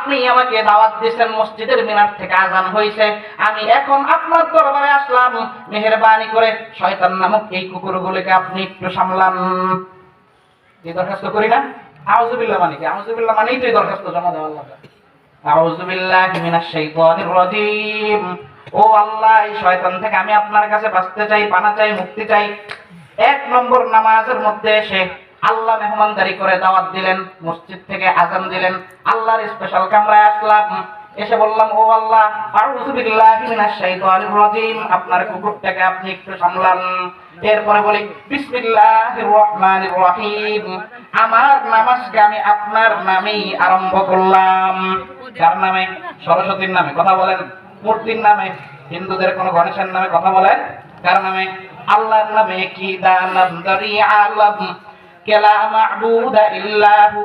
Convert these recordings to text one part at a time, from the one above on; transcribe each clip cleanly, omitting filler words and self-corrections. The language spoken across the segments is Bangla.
আপনি আমাকে দাওয়াত দিয়েছেন, মসজিদের মিনার থেকে আজান হয়েছে, আমি এখন আপনার দরবারে আসলাম, মেহেরবানি করে শয়তান নামক এই কুকুরগুলোকে আপনি একটু সামলান। এই দরখাস্ত করি না? আউযুবিল্লাহ মানে কি? আউযুবিল্লাহ মানেই তো এই দরখাস্ত জমা দেওয়ার লাগে। আউযুবিল্লাহি মিনাশ শাইতানির রাজীম। ও আল্লাহ, এই শয়তান থেকে আমি আপনার কাছে বাঁচতে চাই, পানা চাই, মুক্তি চাই। এক নম্বর নামাজের মধ্যে এসে আল্লাহ মেহমানদারি করে দাওয়াত দিলেন, মসজিদ থেকে আজান দিলেন, আল্লাহর স্পেশাল কামরায় আসলাম, এসে বললাম ও আল্লাহ আউযু বিল্লাহি মিনাশ শাইতানির রাজীম, আপনার কুকুরটাকে আপনি একটু সামলান। এরপরে বলি বিসমিল্লাহির রহমানির রহিম, আমার নামাজকে আমি আপনার নামেই আরম্ভ করলাম। কার নামে? সরস্বতীর নামে। কথা বলেন। মূর্তির নামে? হিন্দুদের কোন গণেশের নামে? কথা বলেন। কার নামে? আল্লাহর নামে। কি দানাম দরিয়ালাম কেলা মা'বুদা ইল্লাহু,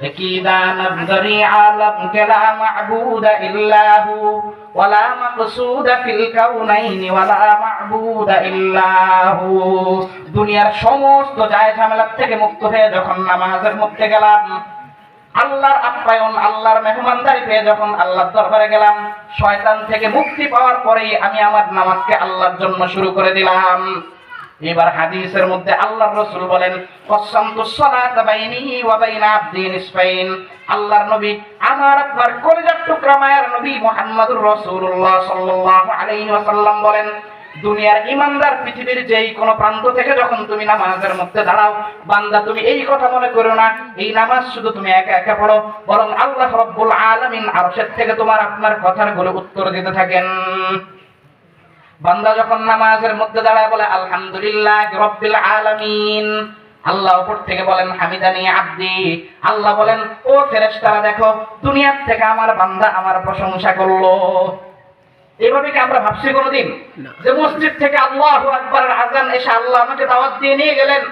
أكيدا نبذري عالم كلا معبود إلا هو ولا مقصود في الكونين ولا معبود إلا هو। দুনিয়ার সমস্ত যায় ঝামেলা থেকে মুক্ত হয়ে যখন নামাজের মধ্যে গেলাম, আল্লাহর আপ্যায়ন, আল্লাহর মেহমানদারি পেয়ে যখন আল্লাহর দরবারে গেলাম, শয়তান থেকে মুক্তি পাওয়ার পরেই আমি আমার নামাজকে আল্লাহর জন্য শুরু করে দিলাম। এবার হাদিসের মধ্যে আল্লাহর রাসূল বলেন কসামতুস সালাতা বাইনি ওয়া বাইনা আবদি নিসফাইন। আল্লাহর নবী, আমার আপনার কলিজার টুকরা মায়ের নবী মুহাম্মদুর রাসূলুল্লাহ সাল্লাল্লাহু আলাইহি ওয়াসাল্লাম বলেন, দুনিয়ার ঈমানদার পৃথিবীর যেই কোন প্রান্ত থেকে যখন তুমি নামাজের মধ্যে দাঁড়াও, বান্দা তুমি এই কথা মনে করো না এই নামাজ শুধু তুমি একা একা পড়ো, বরং আল্লাহ রাব্বুল আলামিন আরশের থেকে তোমার আপনার কথাগুলো উত্তর দিতে থাকেন। বান্দা যখন নামাজের মধ্যে দাঁড়ায় বলে আলহামদুলিল্লাহি রাব্বিল আলামিন, আল্লাহ উপর থেকে বলেন হামিদানি আব্দি, আল্লাহ বলেন ও ফেরেশতারা দেখো দুনিয়ার থেকে আমার বান্দা আমার প্রশংসা করলো। এভাবে কি আমরা ভাবছি কোনোদিন যে মসজিদ থেকে আল্লাহু আকবারের আযান এসে আল্লাহ আমাকে দাওয়াত দিয়ে নিয়ে গেলেন,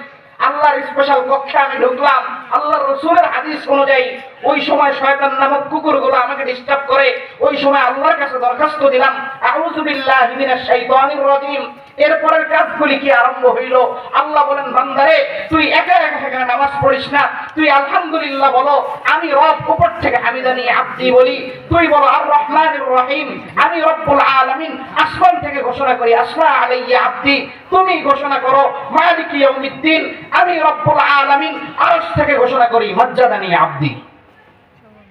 আল্লাহর স্পেশাল কক্ষে আমি ঢুকলাম, আল্লাহর রাসূলের হাদিস অনুযায়ী ওই সময় শয়তান নামক কুকুরগুলো আমাকে ডিস্টার্ব করে, ওই সময় আল্লাহর কাছে দরখাস্ত দিলাম আউযু বিল্লাহি মিনাশ শাইতানির রাজীম। এরপরের কাজগুলি কি আরম্ভ হইল? আল্লাহ বলেন বান্দারে তুই একা একা নামাজ পড়িস না, তুই আলহামদুলিল্লাহ বলো, আমি রব উপর থেকে হামিদানি আব্দি বলি, তুই বলো আর রহমানির রহিম, আমি রব্বুল আলামিন আসমান থেকে ঘোষণা করি আসমা আলাইয়া আব্দি, তুমি ঘোষণা করো মালিক ইয়াউমিদ্দিন, আমি রব্বুল আলামিন আরশ থেকে ঘোষণা করি মজ্জাদানি আব্দি।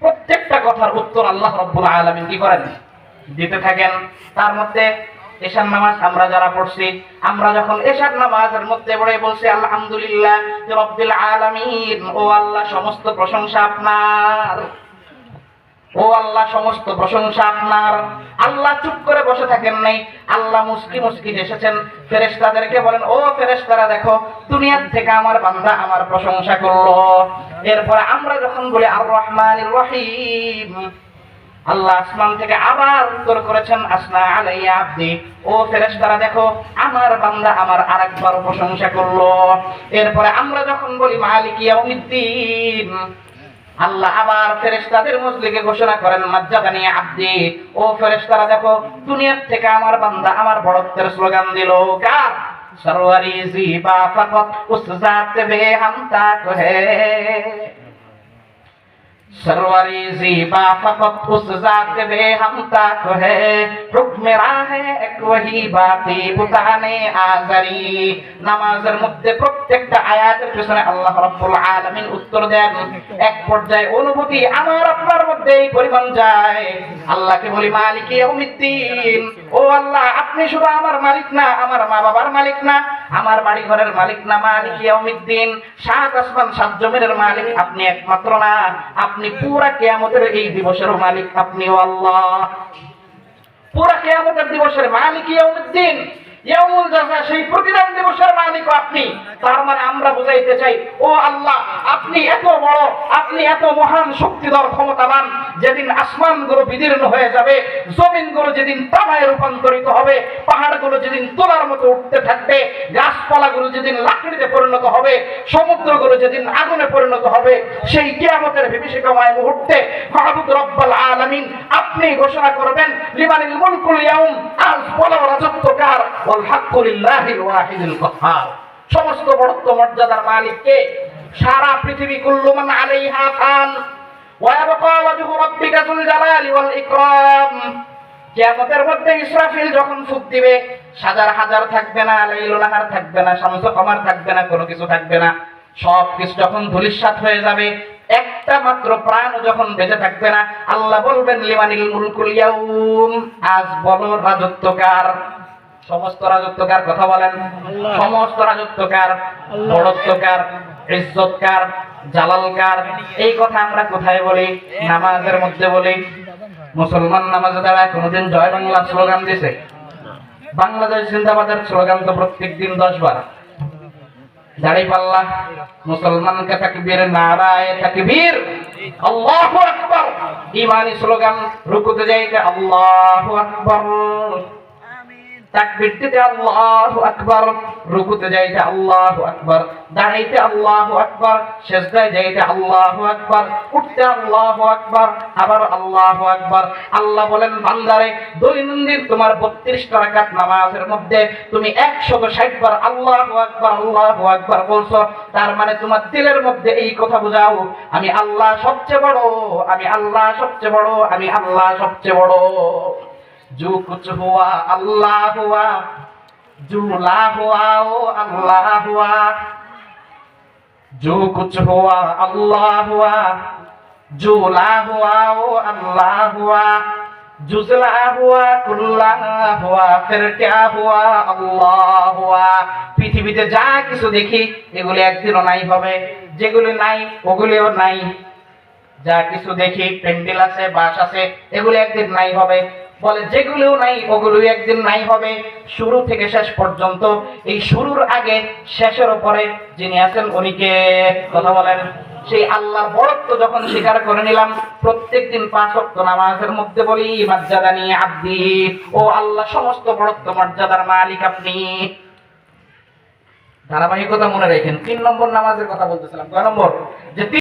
প্রত্যেকটা কথার উত্তর আল্লাহ রব্বুল আলামিন কি করেন? দিতে থাকেন। তার মধ্যে এশার নামাজ আমরা যারা পড়ছি, আমরা যখন এশার নামাজের মধ্যে পড়ে বলছি আলহামদুলিল্লাহ রাব্বিল আলামিন, ও আল্লাহ সমস্ত প্রশংসা আপনার, ও আল্লাহ সমস্ত প্রশংসা আপনার। আল্লাহ চুপ করে বসে থাকেন নাই, আল্লাহ মুস্কি মুস্কি এসেছেন, ফেরেশতাদেরকে বলেন ও ফেরেশতারা দেখো দুনিয়ার থেকে আমার বান্দা আমার প্রশংসা করলো। এরপরে আমরা যখন বলি আর রহমানির রহিম, আল্লাহ আসমান থেকে আবার উত্তর করেছেন আসনা আলাইয়া আব্দি, ও ফেরেশতারা দেখো আমার বান্দা আমার আরেকবার প্রশংসা করলো। এরপরে আমরা যখন বলি মালিক ইয়াউমিদ্দিন, আল্লাহ আবার ফেরেশতাদের মজলিকে ঘোষণা করেন মাজ্জাদানি আব্দি, ও ফেরেশতারা দেখো দুনিয়ার থেকে আমার বান্দা আমার বড়ত্বের স্লোগান দিল। কার? সরওয়ারি জিবা ফাকত উস জাত বে হাম তাক হে, सरवरी ज़ीबा फ़क़त उस ज़ात बे हम ताक है, हुक्म राहे एक वही बाती बुताने आज़री। নামাজের মধ্যে প্রত্যেকটা আয়াতের পিছনে আল্লাহ রাব্বুল আলামিন উত্তর দেন। এক পর্যায়ে অনুভূতি আমার আপনার মধ্যে এই পরিমাণ যায়, আল্লাহকে বলি মালিক ইয়াউমিদ্দিন, ও আল্লাহ আপনি শুধু আমার মালিক না, আমার মা বাবার মালিক না, আমার বাড়ি ঘরের মালিক না, মালিক ইয়াউমিদ্দিন সাত আসমান সাত জমিনের মালিক আপনি একমাত্র না, আপনি পুরা কিয়ামতের এই দিবসের মালিক আপনিও আল্লাহ। পুরা কিয়ামতের দিবসের মালিক ইয়াউমিদ্দিন, ইয়াউমুল জাযা সেই প্রতিদান দিবসের মালিক আপনি। তার মানে আমরা বুঝাইতে চাই ও আল্লাহ আপনি এত বড়, আপনি এত মহান শক্তিধর ক্ষমতাবান, যেদিন আসমানগুলো বিদীর্ণ হয়ে যাবে, জমিনগুলো যেদিন তামায় রূপান্তরিত হবে, পাহাড়গুলো যেদিন তোলার মতো উঠতে থাকবে, গাছপালাগুলো যেদিন লাকড়িতে পরিণত হবে, সমুদ্রগুলো যেদিন আগুনে পরিণত হবে, সেই কিয়ামতের বিভীষিকাময় মুহূর্তে মাহবুব রব্বুল আলামিন আপনি ঘোষণা করবেন লিমানিল মুলকুল ইয়াউম, আজ বলো রাজত্ব কার, ওয়াল হাক্কু লিল্লাহিল ওয়াহিদিল কাহ্হার। সমস্ত বড়ত্ব মর্যাদার মালিক কে? সারা পৃথিবী কুল্লু মান আলাইহা ফান ওয়া ইয়াবকা ওয়াজহু রাব্বিকা যুল জালালি ওয়াল ইকরাম। কিয়ামতের মধ্যে ইসরাফিল যখন ফুঁক দিবে, হাজার হাজার থাকবে না, লাইলুন নাহার থাকবে না, শামসু কমার থাকবে না, কোনো কিছু থাকবে না। সব কিছু যখন ধূলিসাৎ হয়ে যাবে, একটা মাত্র প্রাণ যখন বেঁচে থাকবে না, আল্লাহ বলবেন লিমানিল মুলকুল ইয়াউম, আজ বলো রাজত্ব কার? সমস্ত রাজত্ব কার? কথা বলেন। সমস্ত রাজত্ব কার? বড়ত্ব কার? ইজ্জত কার? জালাল কার? এই কথা আমরা কোথায় বলি? নামাজের মধ্যে বলি। মুসলমান নামাজে দাঁড়ায় কোনোদিন জয় বাংলা স্লোগান দিছে? বাংলাদেশ জিন্দাবাদের স্লোগান তো প্রত্যেক দিন 10 বার। দাঁড়িপাল্লা মুসলমানকে তাকবীর, নারায়ে তাকবীর, আল্লাহু আকবার। ঈমানি স্লোগান, রুকুতে যাইতে আল্লাহু আকবার, তাকবীর দিতে আল্লাহু আকবার, রুকুতে যাইতে আল্লাহু আকবার, দাঁড়াইতে আল্লাহু আকবার, সিজদায় যাইতে আল্লাহু আকবার, উঠতে আল্লাহু আকবার, আবার আল্লাহু আকবার। আল্লাহ বলেন, বান্দারে দৈনন্দিন তোমার 32 রাকাত নামাজের মধ্যে তুমি 160 বার আল্লাহু আকবার আল্লাহু আকবার বলছো, তার মানে তোমার দিলের মধ্যে এই কথা বুঝাও, আমি আল্লাহ সবচেয়ে বড়, আমি আল্লাহ সবচেয়ে বড়, আমি আল্লাহ সবচেয়ে বড়। जो कुछ हुआ अल्लाह हुआ, जो ला हुआ वो अल्लाह हुआ, जो कुछ हुआ अल्लाह हुआ, जो ला हुआ वो अल्लाह हुआ, जुजला हुआ कुल्ला हुआ, फिर क्या हुआ अल्लाह हुआ। পৃথিবীতে যা কিছু দেখি এগুলি একদিনও নাই হবে, যেগুলি নাই ওগুলিও নাই। যা কিছু দেখি, প্যান্ডেল আছে, বাস আছে, এগুলি একদিন নাই হবে। বলে যেগুলোও নাই ওগুলোই একদিন নাই হবে। শুরু থেকে শেষ পর্যন্ত, এই শুরুর আগে শেষের উপরে যিনি আছেন উনি কে? কথা বলেন। সেই আল্লাহর বড়ত্ব যখন স্বীকার করে নিলাম, প্রত্যেকদিন 5 ওয়াক্ত নামাজের মধ্যে বলি মাজ্জাদানি আব্দি, ও আল্লাহ সমস্ত বড়ত্ব মর্যাদার মালিক আপনি। ধারাবাহিকতা মনে রাখেন। 3 নম্বর নামাজের কথা বলতেছিলাম। কয় নম্বর? যে